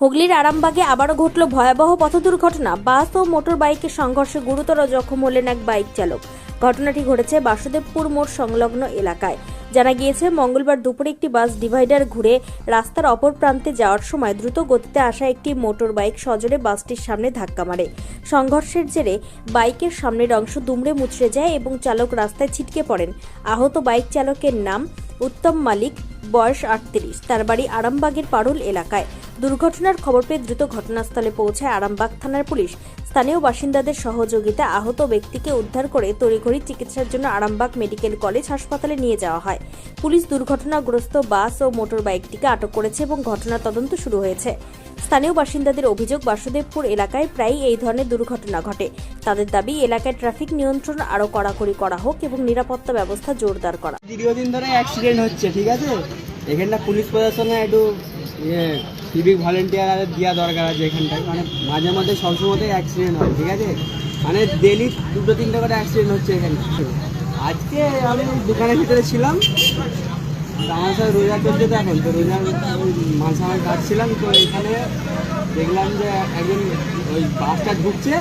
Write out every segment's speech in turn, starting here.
হুগলির আরামবাগে আবারও ঘটল ভয়াবহ পথ দুর্ঘটনা। বাস ও মোটর বাইকের সংঘর্ষে গুরুতর জখম হলেন এক বাইক চালক। ঘটনাটি ঘটেছে বাসুদেবপুর মোড় সংলগ্ন এলাকায়। জানা গিয়েছে, মঙ্গলবার দুপুরে একটি বাস ডিভাইডার ঘুরে রাস্তার অপর প্রান্তে যাওয়ার সময় দ্রুত গতিতে আসা একটি মোটর বাইক সজোরে বাসটির সামনে ধাক্কা মারে। সংঘর্ষের জেরে বাইকের সামনের অংশ দুমড়ে মুচড়ে যায় এবং চালক রাস্তায় ছিটকে পড়েন। আহত বাইক চালকের নাম উত্তম মালিক, বয়স 38, তার বাড়ি আরামবাগের পারুল এলাকায়। দুর্ঘটনার খবর পেয়ে দ্রুত ঘটনাস্থলে পৌঁছায় আরামবাগ থানার পুলিশ। স্থানীয় বাসিন্দাদের সহযোগিতা আহত ব্যক্তিকে উদ্ধার করে তড়িঘড়ি চিকিৎসার জন্য আরামবাগ মেডিকেল কলেজ হাসপাতালে নিয়ে যাওয়া হয়। পুলিশ দুর্ঘটনাগ্রস্ত বাস ও মোটর বাইকটিকে আটক করেছে এবং ঘটনার তদন্ত শুরু হয়েছে। স্থানীয় বাসিন্দাদের অভিযোগ, বাসুদেবপুর এলাকায় প্রায়ই এই ধরনের দুর্ঘটনা ঘটে। তাদের দাবি, এলাকায় ট্রাফিক নিয়ন্ত্রণ আরও কড়াকড়ি করা হোক এবং নিরাপত্তা ব্যবস্থা জোরদার করা। দীর্ঘদিন ধরে অ্যাক্সিডেন্ট হচ্ছে, ঠিক আছে। এখানটা পুলিশ প্রশাসনে একটু সিভিক ভলেন্টিয়ার দেওয়া দরকার আছে এখানটায়। মানে মাঝে মধ্যে সবসময়তেই অ্যাক্সিডেন্ট হয়, ঠিক আছে। মানে ডেলি 2-3টা করে অ্যাক্সিডেন্ট হচ্ছে এখানে। আজকে আমি দোকানের ভিতরে ছিলাম, আমার সাথে রোজা চলছে তো এখন, তো রোজার মাঝে আমার কাটছিলাম, তো এখানে দেখলাম যে একজন ওই বাসটা ঢুকছে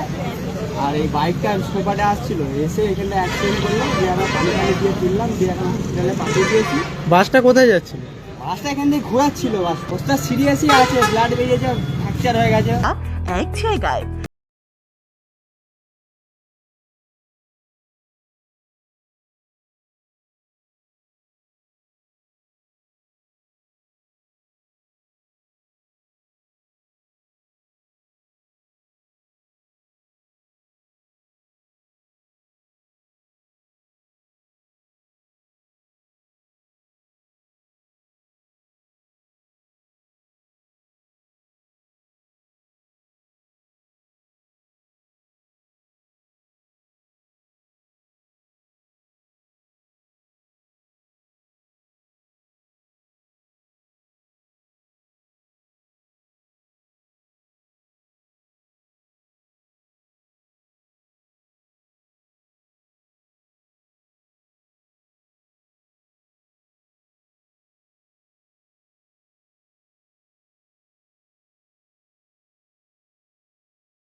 আর এই বাইকটা সোপাটে আসছিল, এসে এখানে অ্যাক্সিডেন্ট করলাম, দিয়ে আমরা পানি দিয়ে তুললাম, দিয়ে এখন হসপিটালে পাঠিয়ে দিয়েছি। বাসটা কোথায় যাচ্ছিল? বাসটা এখান থেকে ঘোরাচ্ছিল, বাস অবস্থা সিরিয়াসই আছে, ব্লাড বেরিয়েছে, ফ্র্যাকচার হয়ে গেছে। এক জায়গায়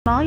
মায়া